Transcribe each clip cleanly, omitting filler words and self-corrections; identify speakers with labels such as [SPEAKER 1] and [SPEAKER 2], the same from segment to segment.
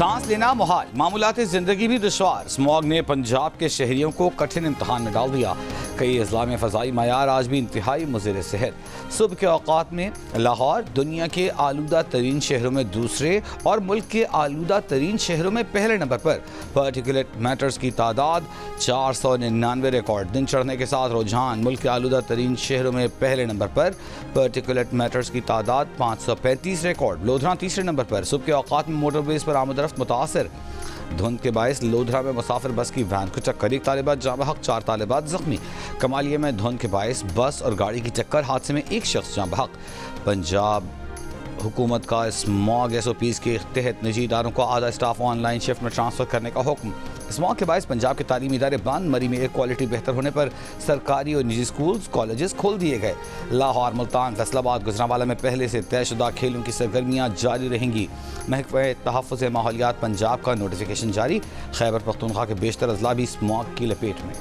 [SPEAKER 1] सांस लेना मुहाल, मामूलाती जिंदगी भी दुश्वार। स्मॉग ने पंजाब के शहरियों को कठिन इम्तहान में डाल दिया। कई अजला में फ़ज़ाई मयार आज भी इंतहाई मुज़र सेहत। सुबह के औक़ात में लाहौर दुनिया के आलूदा तरीन शहरों में दूसरे और मुल्क के आलूदा तरीन शहरों में पहले नंबर पर। पार्टिकुलेट मैटर्स की तादाद 499 रिकॉर्ड। दिन चढ़ने के साथ रुझान मुल्क के आलूदा तरीन शहरों में पहले नंबर पर। पार्टिकुलेट मैटर्स की तादाद 535 रिकॉर्ड। लोधरा तीसरे नंबर पर। सुबह के औक़ात में मोटरवेज पर आमदरफ्त मुतासर। धुंध के बायस लोधरा में मुसाफिर बस की वैन को टक्कर, 1 तालिबात जाँ बहक, 4 तालिबात जख्मी। कमालिया में धुंध के बायस बस और गाड़ी की टक्कर, हादसे में 1 शख्स जाँ बहक। पंजाब हुकूमत का स्मॉग SOPs के तहत निजी इदारों को आधा स्टाफ ऑनलाइन शिफ्ट में ट्रांसफ़र करने का हुक्म। स्मॉग के बायस पंजाब के तालीमी इदारे बंद। मरी में एयर क्वालिटी बेहतर होने पर सरकारी और निजी स्कूल्स कॉलेजेस खोल दिए गए। लाहौर, मुल्तान, फैसलाबाद, गुजरांवाला में पहले से तयशुदा खेलों की सरगर्मियाँ जारी रहेंगी। महकमा तहफ़्फ़ुज़ माहौलियात पंजाब का नोटिफिकेशन जारी। खैबर पख्तूनख्वा के बेशतर अजला भी स्मॉग की लपेट में।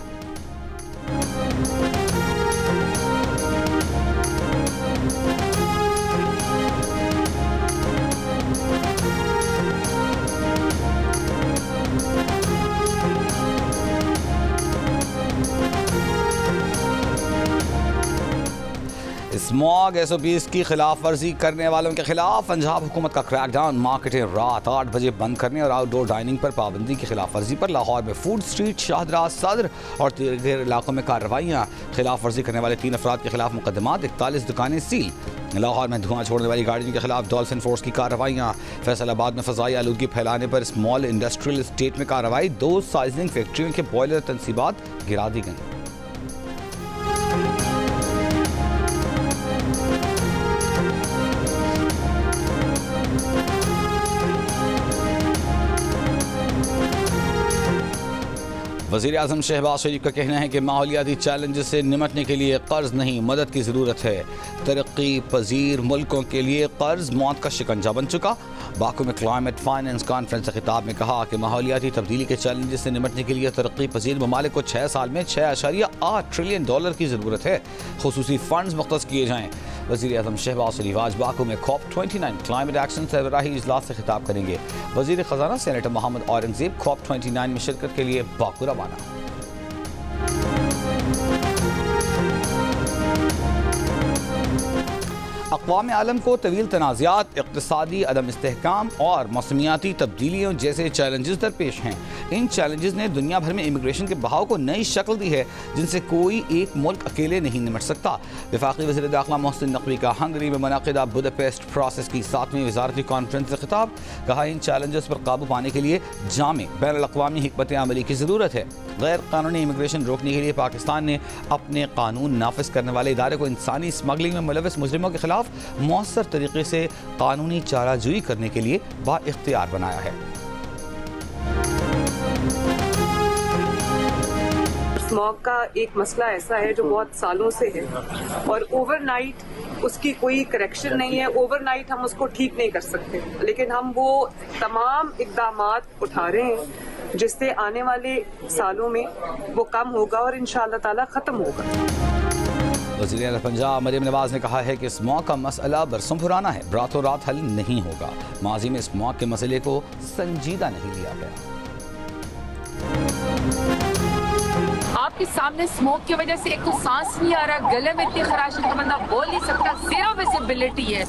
[SPEAKER 1] स्मॉग SOPs की खिलाफ वर्जी करने वालों के खिलाफ पंजाब हुकूमत का क्रैकडाउन। मार्केटें रात 8 बजे बंद करने और आउटडोर डाइनिंग पर पाबंदी की खिलाफ वर्जी पर लाहौर में फूड स्ट्रीट, शाहदरा सदर और दीगर इलाकों में कार्रवाइयाँ। खिलाफ वर्जी करने वाले 3 अफराद के खिलाफ मुकदमात, 41 दुकानें सील। लाहौर में धुआं छोड़ने वाली गाड़ियों के खिलाफ डॉल्फिन फोर्स की कार्रवाइयाँ। फैसलाबाद में फ़ज़ाई आलूदगी फैलाने पर स्मॉल इंडस्ट्रियल एस्टेट में कार्रवाई। 2 साइजनिंग फैक्ट्रियों के बॉयलर तनसीबात गिरा दी गई। वज़ीर आज़म शहबाज शरीफ का कहना है कि माहौलियाती चैलेंजेस से निमटने के लिए कर्ज नहीं, मदद की ज़रूरत है। तरक्की पजीर मुल्कों के लिए कर्ज मौत का शिकंजा बन चुका। बाकू में क्लाइमेट फाइनेंस कॉन्फ्रेंस से खिताब में कहा कि माहौलियाती तब्दीली के चैलेंजेस से निमटने के लिए तरक्की पजीर ममालिक को 6 साल में $6.8 ट्रिलियन की ज़रूरत है। खुसूसी फंड्स मुख्तस किए जाएँ। वज़ीर आज़म शहबाज शरीफ आज बाकू में COP29 क्लाइमेट एक्शन सरबराही इजलास से खिताब करेंगे। वज़ीर ख़जाना सेनेटर मोहम्मद औरंगज़ेब COP29 में शिरकत के लिए बाकू रवाना। अक़वाम आलम को तवील तनाज़ात, इक़्तिसादी अदम इस्तेहकाम और मौसमियाती तब्दीलियों जैसे चैलेंजेस दरपेश हैं। इन चैलेंजेस ने दुनिया भर में इमिग्रेशन के बहाव को नई शक्ल दी है, जिनसे कोई एक मुल्क अकेले नहीं निमट सकता। वफाकी वज़ीर दाखिला मोहसिन नकवी का हंगरी में मुनाक़िदा बुडापेस्ट प्रोसेस की 7वीं वज़ारती कॉन्फ्रेंस से खिताब। कहा, इन चैलेंजेस पर काबू पाने के लिए जामे बैनुल-अक़वामी हिकमत अमली की ज़रूरत है। गैर कानूनी इमिग्रेशन रोकने के लिए पाकिस्तान ने अपने कानून नाफिज करने वाले इदारे को इंसानी स्मगलिंग में मुलविस मुजरिमों के खिलाफ मौसर तरीके से कानूनी चाराजोई करने के लिए बाइख्तियार बनाया है।
[SPEAKER 2] स्मॉग का एक मसला ऐसा है जो बहुत सालों से है और ओवरनाइट उसकी कोई करेक्शन नहीं है। ओवरनाइट हम उसको ठीक नहीं कर सकते, लेकिन हम वो तमाम इक़दामात उठा रहे हैं जिससे आने वाले सालों में वो कम होगा और इंशाअल्लाह ताला ख़त्म होगा।
[SPEAKER 1] वज़ीर आला पंजाब मरियम नवाज ने कहा है कि स्मॉग का मसला बरसों पुराना है, रातों रात हल नहीं होगा। माजी में स्मॉग के मसले को संजीदा नहीं लिया गया।
[SPEAKER 3] आपके सामने स्मोक की वजह से एक तो सांस नहीं आ रहा, गले में इतनी खराश है कि बंदा बोल नहीं सकता, जीरो विजिबिलिटी है,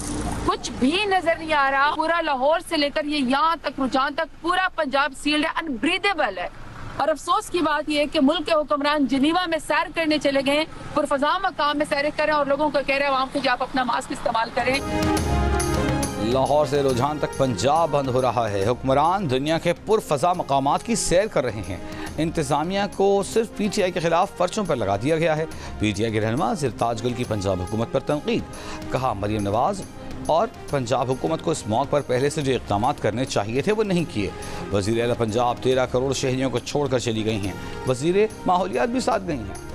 [SPEAKER 3] कुछ भी नजर नहीं आ रहा। पूरा लाहौर से लेकर ये यहाँ तक रुझान तक पूरा पंजाब सील्ड है, अनब्रीदेबल है। और अफसोस की बात यह है कि मुल्क के हुक्मरान जिनीवा में सैर करने चले गए, पुरफज़ा मकाम में सैर करें और लोगों को कह रहे हैं आवाम को कि आप अपना मास्क इस्तेमाल करें।
[SPEAKER 1] लाहौर से रुझान तक पंजाब बंद हो रहा है। हुक्मरान दुनिया के पुरफज़ा मकामात की सैर कर रहे हैं। इंतज़ामिया को सिर्फ PTI के खिलाफ पर्चों पर लगा दिया गया है। PTI के रहनुमा ज़रताज गुल की पंजाब हुकूमत पर तनकीद। कहा, मरियम नवाज और पंजाब हुकूमत को स्मॉग पर पहले से जो इक़दामात करने चाहिए थे वो नहीं किए। वज़ीर आला पंजाब 13 करोड़ शहरियों को छोड़कर चली गई हैं। वज़ीर माहौलियात भी साथ गई हैं।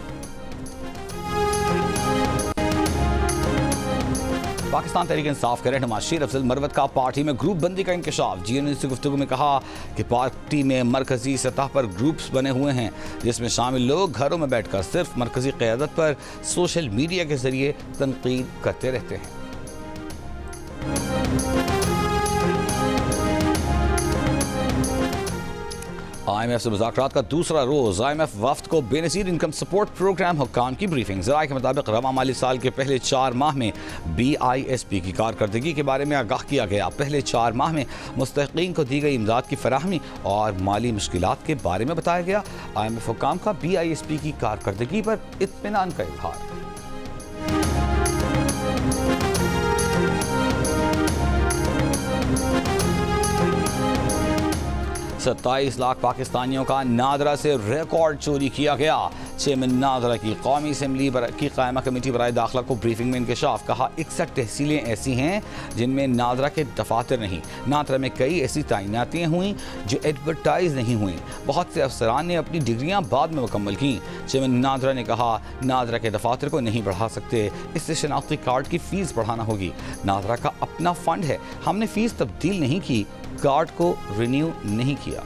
[SPEAKER 1] पाकिस्तान तहरीक इंसाफ के रहनुमा शेर अफजल मरवत का पार्टी में ग्रुप बंदी का इंकशाफ। GNU से गुफ्तगू में कहा कि पार्टी में मरकजी सतह पर ग्रुप्स बने हुए हैं, जिसमें शामिल लोग घरों में बैठकर सिर्फ मरकजी क़यादत पर सोशल मीडिया के जरिए तनकीद करते रहते हैं। IMF से मुज़ाकरात का दूसरा रोज़। IMF वफ्द को बेनज़ीर इनकम सपोर्ट प्रोग्राम हुक्काम की ब्रीफिंग। ज़राए के मुताबिक रवा माली साल के पहले 4 माह में BISP की कारकर्दगी के बारे में आगाह किया गया। पहले 4 माह में मुस्तहिक़ीन को दी गई इमदाद की फराहमी और माली मुश्किलात के बारे में बताया गया। IMF हुक्काम का BISP की कारकर्दगी पर इत्मीनान का इज़हार। 27 लाख पाकिस्तानियों का नादरा से रिकॉर्ड चोरी किया गया। चेयरमैन नादरा की कौमी असम्बली की कायमा कमेटी बराए दाखिला को ब्रीफिंग में इंकशाफ। कहा 61 तहसीलें ऐसी हैं जिनमें नादरा के दफातर नहीं। नादरा में कई ऐसी तैनातियाँ हुई जो एडवर्टाइज नहीं हुई। बहुत से अफसरान ने अपनी डिग्रियाँ बाद में मुकम्मल की। चेयरमैन नादरा ने कहा नादरा के दफातर को नहीं बढ़ा सकते, इससे शनाख्ती कार्ड की फ़ीस बढ़ाना होगी। नादरा का अपना फ़ंड है, हमने फ़ीस तब्दील नहीं की, कार्ड को रिन्यू नहीं किया।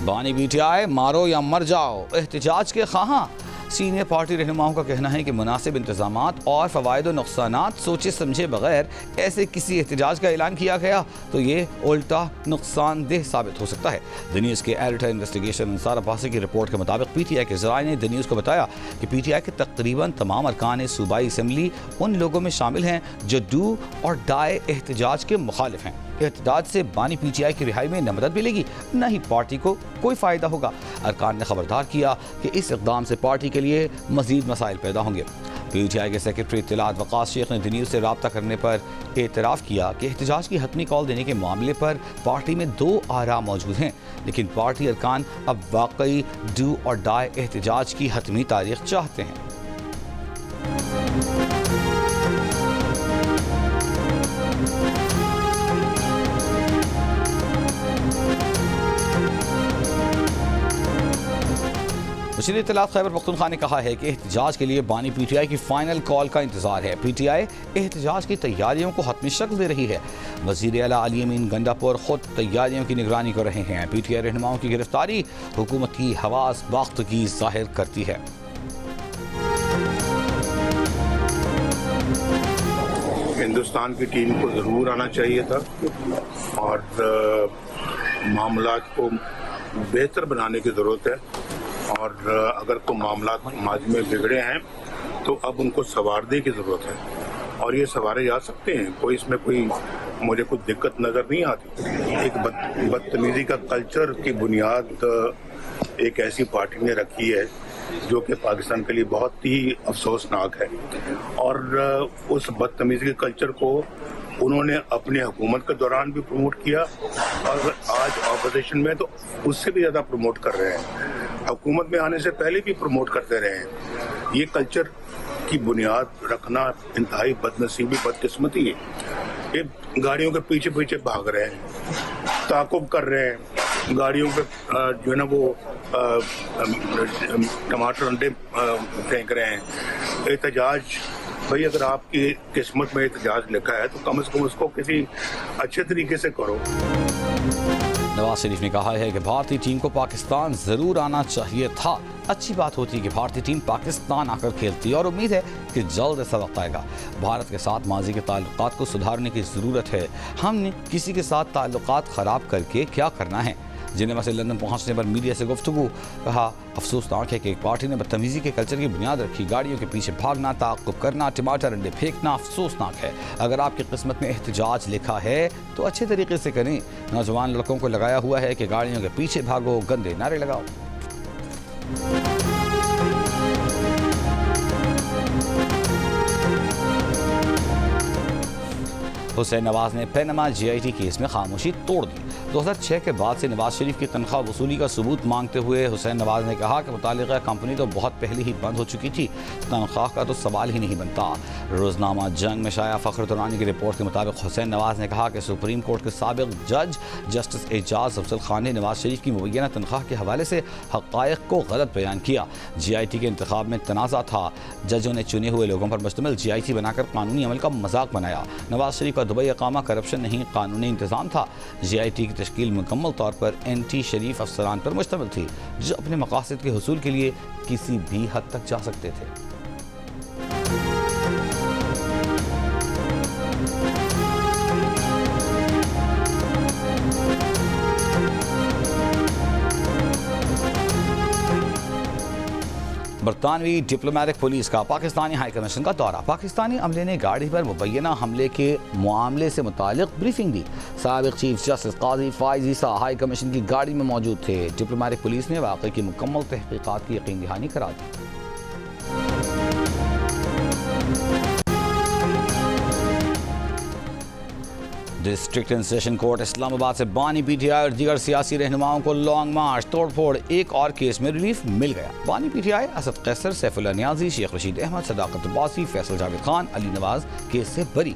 [SPEAKER 1] बानी PTI मारो या मर जाओ, एहतजाज के ख़्वाहां। सीनियर पार्टी रहनुमाओं का कहना है कि मुनासिब इंतजामात और फ़वाइद व नुक़सानात सोचे समझे बगैर ऐसे किसी एहतजाज का ऐलान किया गया तो ये उल्टा नुकसानदेह साबित हो सकता है। द न्यूज़ के एडिटर इन्वेस्टिगेशन अंसार अब्बासी की रिपोर्ट के मुताबिक PTI के ज़राए ने द न्यूज़ को बताया कि PTI के तकरीबन तमाम अरकान सूबाई असम्बली उन लोगों में शामिल हैं जो डू और डाई एहतजाज के मुखालिफ हैं। एहतजाज से बानी PTI की रिहाई में न मदद मिलेगी न ही पार्टी को कोई फ़ायदा होगा। अरकान ने खबरदार किया कि इस इक़दाम से पार्टी के लिए मज़ीद मसाइल पैदा होंगे। PTI के सेक्रेटरी इत्तलात वक़ास शेख ने द न्यूज़ से रब्ता करने पर एतराफ़ किया कि एहतजाज की हतमी कॉल देने के मामले पर पार्टी में 2 आरा मौजूद हैं, लेकिन पार्टी अरकान अब वाकई डू और डाई एहतजाज की हतमी तारीख चाहते हैं। वज़ीर इत्तलात खैबर पख्तूनख्वा ने कहा है कि एहतजाज के लिए बानी PTI की फ़ाइनल कॉल का इंतज़ार है। PTI एहतजाज की तैयारियों को हतमी शक्ल दे रही है। वज़ीर आला अली अमीन गंडापुर ख़ुद तैयारियों की निगरानी कर रहे हैं। PTI रहनुमाओं की गिरफ्तारी हुकूमत की हवास बाख्तगी ज़ाहिर करती है।
[SPEAKER 4] हिंदुस्तान की टीम को ज़रूर आना चाहिए था और मामलात को बेहतर बनाने की ज़रूरत है और अगर कोई मामलात माजी में बिगड़े हैं तो अब उनको संवारने की ज़रूरत है और ये संवारे जा सकते हैं। कोई इसमें कोई मुझे कुछ दिक्कत नज़र नहीं आती। एक बदतमीज़ी का कल्चर की बुनियाद एक ऐसी पार्टी ने रखी है जो कि पाकिस्तान के लिए बहुत ही अफसोसनाक है और उस बदतमीज़ी के कल्चर को उन्होंने अपने हुकूमत के दौरान भी प्रमोट किया और आज ऑपोजिशन में तो उससे भी ज़्यादा प्रमोट कर रहे हैं। हुकूमत में आने से पहले भी प्रमोट करते रहे हैं। ये कल्चर की बुनियाद रखना इंतहाई बदनसीबी बदकिस्मती है। ये गाड़ियों के पीछे पीछे भाग रहे हैं, ताकुब कर रहे हैं, गाड़ियों पे जो है ना वो टमाटर अंडे फेंक रहे हैं। एहतजाज भाई अगर आपकी किस्मत में एहतजाज लिखा है तो कम से कम उसको किसी अच्छे तरीके से करो।
[SPEAKER 1] नवाज शरीफ ने कहा है कि भारतीय टीम को पाकिस्तान ज़रूर आना चाहिए था। अच्छी बात होती है कि भारतीय टीम पाकिस्तान आकर खेलती है और उम्मीद है कि जल्द ऐसा वक्त आएगा। भारत के साथ माजी के ताल्लुकात को सुधारने की ज़रूरत है। हमने किसी के साथ ताल्लुकात ख़राब करके क्या करना है। जिनेवा से लंदन पहुंचने पर मीडिया से गुफ्तगू कहा अफसोसनाक है कि एक पार्टी ने बदतमीज़ी के कल्चर की बुनियाद रखी। गाड़ियों के पीछे भागना, ताक़ुब करना, टमाटर अंडे फेंकना अफसोसनाक है। अगर आपकी किस्मत में एहतजाज लिखा है तो अच्छे तरीके से करें। नौजवान लड़कों को लगाया हुआ है कि गाड़ियों के पीछे भागो, गंदे नारे लगाओ। हुसैन नवाज ने पैनमा GIT केस में खामोशी तोड़ दी। 2006 के बाद से नवाज शरीफ की तनख्वाह वसूली का सबूत मांगते हुए हुसैन नवाज ने कहा कि मुतालिका कंपनी तो बहुत पहले ही बंद हो चुकी थी, तनख्वाह का तो सवाल ही नहीं बनता। रोज़नामा जंग में शाया फ़ख्र दुरानी की रिपोर्ट के मुताबिक हुसैन नवाज ने कहा कि सुप्रीम कोर्ट के साबिक जज जस्टिस एजाज अफजल खान ने नवाज शरीफ की मुबैना तनख्वाह के हवाले से हक़ाइक़ को गलत बयान किया। GIT के इंतखाब में तनाज़ा था। जजों ने चुने हुए लोगों पर मुश्तमिल GIT बनाकर कानूनी अमल का मजाक बनाया। नवाज शरीफ का दुबई अकामा करप्शन नहीं, कानूनी इंतज़ाम था। GIT की तश्कील मुकम्मल तौर पर एंटी शरीफ अफसरान पर मुश्तमिल थी जो अपने मकासद के हुसूल के लिए किसी भी हद तक जा सकते थे। برطانوی ڈپلومیٹک پولیس کا پاکستانی ہائی کمیشن کا دورہ. پاکستانی عملے نے گاڑی پر مبینہ حملے کے معاملے سے متعلق بریفنگ دی. سابق چیف جسٹس قاضی فائز عیسیٰ ہائی کمیشن کی گاڑی میں موجود تھے. ڈپلومیٹک پولیس نے واقعے کی مکمل تحقیقات کی یقین دہانی کرا دی. ڈسٹرکٹ اینڈ سیشن کورٹ اسلام آباد سے بانی پی ٹی آئی اور دیگر سیاسی رہنماؤں کو لانگ مارچ توڑ پھوڑ ایک اور کیس میں ریلیف مل گیا. بانی P T I Asad Qaiser, Saifullah Niazi, Sheikh Rashid Ahmed, Sadaqat Abbasi, Faisal Javed Khan, Ali Nawaz case سے بری.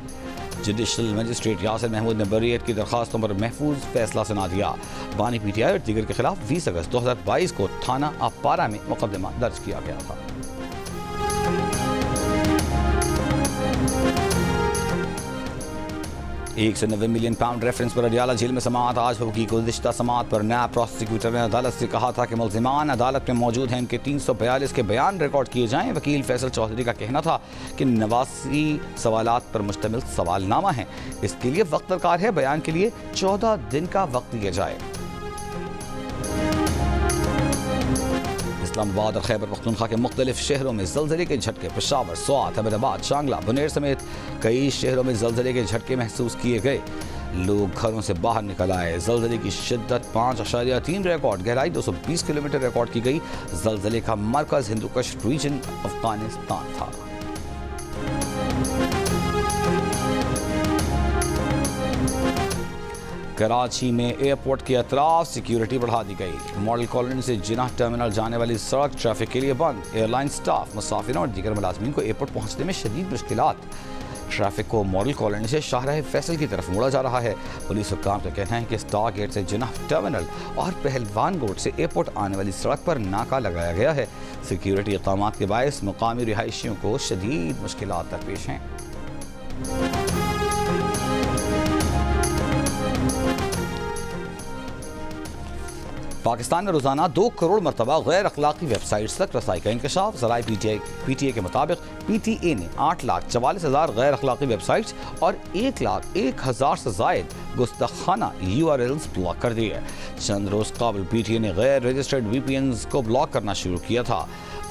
[SPEAKER 1] جوڈیشل مجسٹریٹ یاسر محمود نے بریت کی درخواستوں پر محفوظ فیصلہ سنا دیا. بانی پی ٹی آئی اور دیگر کے خلاف 20 اگست 2022 کو تھانہ اپارہ میں مقدمہ درج کیا گیا تھا. £190 ملین ریفرنس پر اڈیالہ جیل میں سماعت آج ہوگی. گزشتہ سماعت پر نیب پروسیکیوٹر نے عدالت سے کہا تھا کہ ملزمان عدالت میں موجود ہیں، ان کے 342 کے بیان ریکارڈ کیے جائیں. وکیل فیصل چودھری کا کہنا تھا کہ 89 سوالات پر مشتمل سوال نامہ ہیں، اس کے لیے وقت درکار ہے. بیان کے لیے 14 دن کا وقت دیا جائے. اسلام آباد اور خیبر پختونخوا کے مختلف شہروں میں زلزلے کے جھٹکے. پشاور، سوات، حیدرآباد، شانگلہ، بنیر سمیت کئی شہروں میں زلزلے کے جھٹکے محسوس کیے گئے. لوگ گھروں سے باہر نکل آئے. زلزلے کی شدت 5.3 ریکارڈ، گہرائی 220 کلومیٹر ریکارڈ کی گئی. زلزلے کا مرکز ہندوکش ریجن افغانستان تھا. کراچی میں ایئرپورٹ کے اطراف سیکیورٹی بڑھا دی گئی. ماڈل کالونی سے جناح ٹرمینل جانے والی سڑک ٹریفک کے لیے بند. ایئر لائن سٹاف، مسافروں اور دیگر ملازمین کو ایئرپورٹ پہنچنے میں شدید مشکلات. ٹریفک کو ماڈل کالونی سے شاہراہ فیصل کی طرف موڑا جا رہا ہے. پولیس حکام کا کہنا ہے کہ اسٹار گیٹ سے جناح ٹرمینل اور پہلوان گوٹ سے ایئرپورٹ آنے والی سڑک پر ناکا لگایا گیا ہے. سیکیورٹی اقدامات کے باعث مقامی رہائشیوں کو شدید مشکلات درپیش ہیں. پاکستان میں روزانہ 2 کروڑ مرتبہ غیر اخلاقی ویب سائٹس تک رسائی کا انکشاف. ذرائع پی ٹی اے کے مطابق پی ٹی اے نے 8,44,000 غیر اخلاقی ویب سائٹس اور 1,01,000 سے زائد گستاخانہ URLs بلاک کر دیے. چند روز قبل پی ٹی اے نے غیر رجسٹرڈ وی پی اینز کو بلاک کرنا شروع کیا تھا.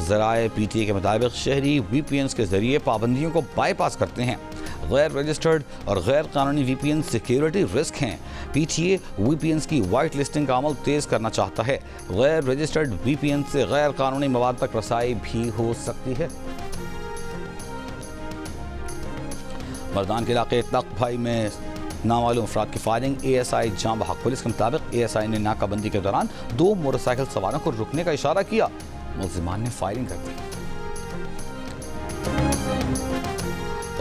[SPEAKER 1] ذرائع پی ٹی اے کے مطابق شہری وی پی اینز کے ذریعے پابندیوں کو بائی پاس کرتے ہیں. غیر رجسٹرڈ اور غیر قانونی وی پی این سیکیورٹی رسک ہیں. پی ٹی اے وی پی اینز کی وائٹ لسٹنگ کا عمل تیز کرنا چاہتا ہے. غیر رجسٹرڈ وی پی این سے غیر قانونی مواد تک رسائی بھی ہو سکتی ہے. مردان کے علاقے تق بھائی میں نامعلوم افراد کی فائرنگ. اے ایس آئی جاں بحق. پولیس کے مطابق اے ایس آئی نے ناکہ بندی کے دوران 2 موٹر سائیکل سواروں کو رکنے کا اشارہ کیا. ملزمان نے فائرنگ کر دی.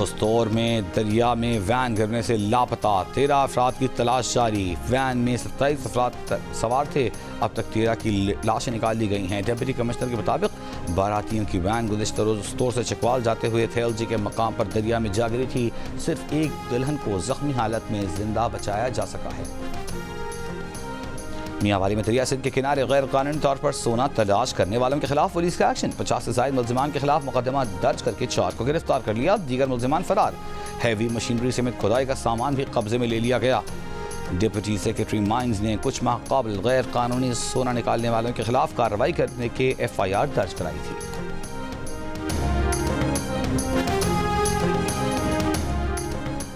[SPEAKER 1] استور میں دریا میں وین گرنے سے لاپتہ. 13 افراد کی تلاش جاری. وین میں 27 افراد سوار تھے. اب تک 13 کی لاشیں نکال لی گئی ہیں. ڈپٹی کمشنر کے مطابق باراتیوں کی وین گزشتہ روز استور سے چکوال جاتے ہوئے تھیل جی کے مقام پر دریا میں جا گری تھی. صرف ایک دلہن کو زخمی حالت میں زندہ بچایا جا سکا ہے. میاں والی میں دریا سندھ کے کنارے غیر قانونی طور پر سونا تلاش کرنے والوں کے خلاف پولیس کا ایکشن. 50 سے زائد ملزمان کے خلاف مقدمہ درج کر کے 4 کو گرفتار کر لیا. دیگر ملزمان فرار. ہیوی مشینری سمیت کھدائی کا سامان بھی قبضے میں لے لیا گیا. ڈپٹی سیکرٹری مائنز نے کچھ ماہ قبل غیر قانونی سونا نکالنے والوں کے خلاف کارروائی کرنے کے FIR درج کرائی تھی.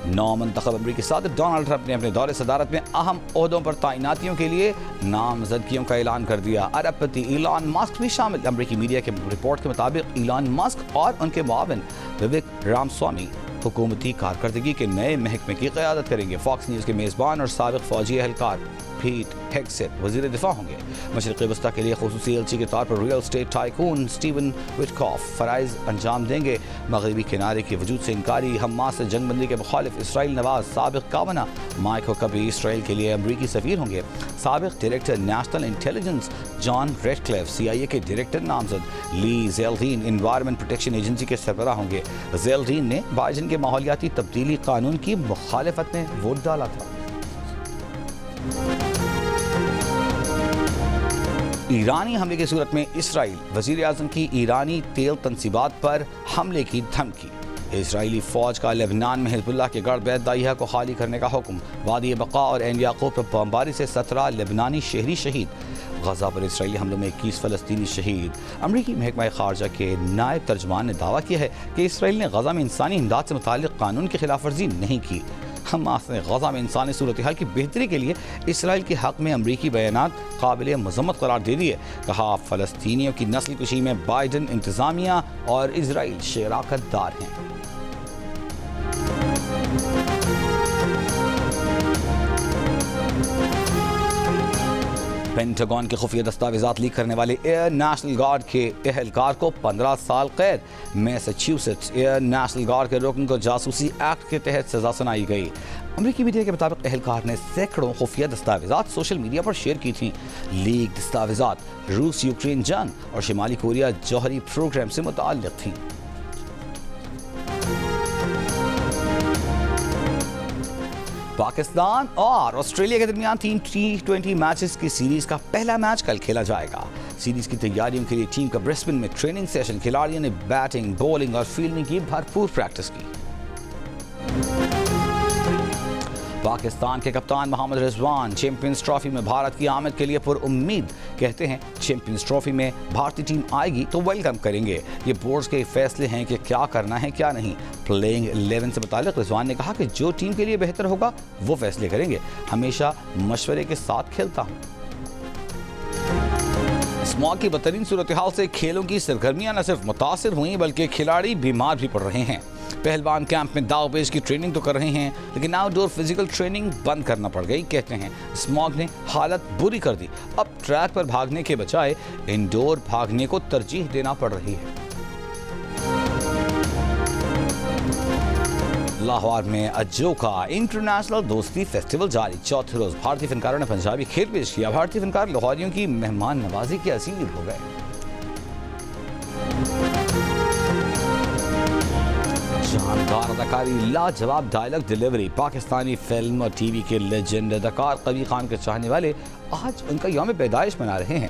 [SPEAKER 1] نو منتخب امریکی صدر ڈونلڈ ٹرمپ نے اپنے دور صدارت میں اہم عہدوں پر تعیناتیوں کے لیے نامزدگیوں کا اعلان کر دیا. ارب پتی ایلان ماسک بھی شامل. امریکی میڈیا کے رپورٹ کے مطابق ایلان ماسک اور ان کے معاون وویک رامسوامی حکومتی کارکردگی کے نئے محکمے کی قیادت کریں گے. فاکس نیوز کے میزبان اور سابق فوجی اہلکار پیٹ ہیگسیٹ وزیر دفاع ہوں گے. مشرقی وسطی کے لیے خصوصی ایلچی کے طور پر ریئل اسٹیٹ ٹائکون اسٹیون وٹکاف فرائض انجام دیں گے. مغربی کنارے کے وجود سے انکاری. حماس سے جنگ بندی کے مخالف اسرائیل نواز سابق کابینہ مائک ہکبی اسرائیل کے لیے امریکی سفیر ہوں گے. سابق ڈائریکٹر نیشنل انٹیلیجنس جان ریڈ کلیف CIA کے ڈائریکٹر نامزد. لی زیلدین انوائرمنٹ پروٹیکشن ایجنسی کے سربراہ ہوں گے. زیلدین نے بائیڈن کے ماحولیاتی تبدیلی قانون کی مخالفت میں ووٹ ڈالا تھا. ایرانی حملے کی صورت میں اسرائیل. وزیر اعظم کی ایرانی تیل تنصیبات پر حملے کی دھمکی. اسرائیلی فوج کا لبنان میں حزب اللہ کے گڑھ بیت داہیہ کو خالی کرنے کا حکم. وادی بقا اور عین یعقوب پر بمباری سے 17 لبنانی شہری شہید. غزہ پر اسرائیلی حملوں میں 21 فلسطینی شہید۔ امریکی محکمہ خارجہ کے نائب ترجمان نے دعویٰ کیا ہے کہ اسرائیل نے غزہ میں انسانی امداد سے متعلق قانون کی خلاف ورزی نہیں کی۔ حماس نے غزہ میں انسانی صورتحال کی بہتری کے لیے اسرائیل کے حق میں امریکی بیانات قابل مذمت قرار دے دیے۔ کہا فلسطینیوں کی نسل کشی میں بائیڈن انتظامیہ اور اسرائیل شراکت دار ہیں۔ پینٹاگون کے خفیہ دستاویزات لیک کرنے والے ایئر نیشنل گارڈ کے اہلکار کو 15 سال قید۔ میساچیوسیٹس ایئر نیشنل گارڈ کے رکن کو جاسوسی ایکٹ کے تحت سزا سنائی گئی۔ امریکی میڈیا کے مطابق اہلکار نے سینکڑوں خفیہ دستاویزات سوشل میڈیا پر شیئر کی تھیں۔ لیک دستاویزات روس یوکرین جنگ اور شمالی کوریا جوہری پروگرام سے متعلق تھیں۔ پاکستان اور آسٹریلیا کے درمیان 3 T20 میچز کی سیریز کا پہلا میچ کل کھیلا جائے گا۔ سیریز کی تیاریوں کے لیے ٹیم کا برسبن میں ٹریننگ سیشن، کھلاڑیوں نے بیٹنگ، بولنگ اور فیلڈنگ کی بھرپور پریکٹس کی۔ پاکستان کے کپتان محمد رضوان چیمپئنز ٹرافی میں بھارت کی آمد کے لیے پر امید، کہتے ہیں چیمپئنز ٹرافی میں بھارتی ٹیم آئے گی تو ویلکم کریں گے۔ یہ بورڈز کے فیصلے ہیں کہ کیا کرنا ہے کیا نہیں۔ پلینگ 11 سے متعلق رضوان نے کہا کہ جو ٹیم کے لیے بہتر ہوگا وہ فیصلے کریں گے، ہمیشہ مشورے کے ساتھ کھیلتا ہوں۔ اسموگ کی بدترین صورتحال سے کھیلوں کی سرگرمیاں نہ صرف متاثر ہوئیں بلکہ کھلاڑی بیمار بھی پڑ رہے ہیں۔ پہلوان کیمپ میں داؤ پیچ کی ٹریننگ تو کر رہے ہیں لیکن آؤٹ ڈور فزیکل ٹریننگ بند کرنا پڑ گئی، کہتے ہیں اسموگ نے حالت بری کر دی۔ اب ٹریک پر بھاگنے کے بجائے انڈور بھاگنے کو ترجیح دینا پڑ رہی ہے۔ لاہور میں اجوکا انٹرنیشنل دوستی فیسٹیول جاری، چوتھے روز بھارتی فنکاروں نے پنجابی کھیل پیش کیا۔ بھارتی فنکار لاہوریوں کی مہمان نوازی کے اسیر ہو گئے۔ شاندار اداکاری، لاجواب ڈائلاگ ڈیلیوری، پاکستانی فلم اور ٹی وی کے لیجنڈ اداکار قوی خان کے چاہنے والے آج ان کا یوم پیدائش منا رہے ہیں۔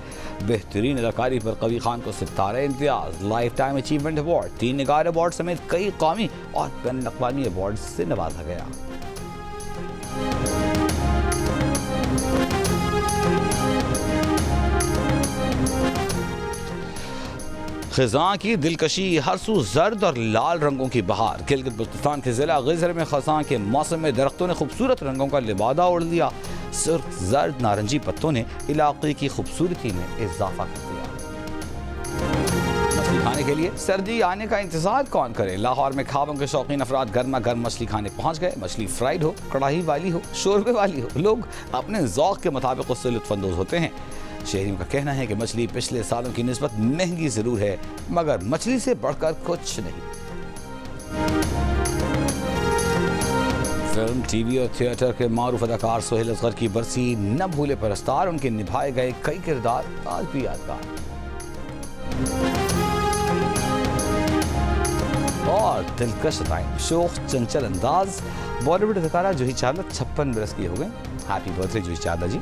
[SPEAKER 1] بہترین اداکاری پر قوی خان کو ستارہ امتیاز، لائف ٹائم اچیومنٹ ایوارڈ، 3 نگار ایوارڈ سمیت کئی قومی اور بین الاقوامی ایوارڈ سے نوازا گیا۔ خزاں کی دلکشی، ہر سو زرد اور لال رنگوں کی بہار۔ گلگت بلتستان کے ضلع غزر میں خزاں کے موسم میں درختوں نے خوبصورت رنگوں کا لبادہ اوڑھ لیا۔ سرخ زرد نارنجی پتوں نے علاقے کی خوبصورتی میں اضافہ کر دیا۔ مچھلی کھانے کے لیے سردی آنے کا انتظار کون کرے؟ لاہور میں کھابوں کے شوقین افراد گرما گرم مچھلی کھانے پہنچ گئے۔ مچھلی فرائیڈ ہو، کڑاہی والی ہو، شوربے والی ہو، لوگ اپنے ذوق کے مطابق اس سے لطف اندوز ہوتے ہیں۔ شہریوں کا کہنا ہے کہ مچھلی پچھلے سالوں کی نسبت مہنگی ضرور ہے مگر مچھلی سے بڑھ کر کچھ نہیں۔ فلم، ٹی وی اور تھیٹر کے معروف اداکار سہیل اصغر کی برسی، نہ بھولے پرستار، ان کے نبھائے گئے کئی کردار آج بھی یادگار۔ اور دلکش عطائیں، شوخ چنچل انداز، بالی ووڈ اداکارہ جوہی چاولہ 56 برس کی ہو گئے۔ Happy birthday Juhi Chawla جی۔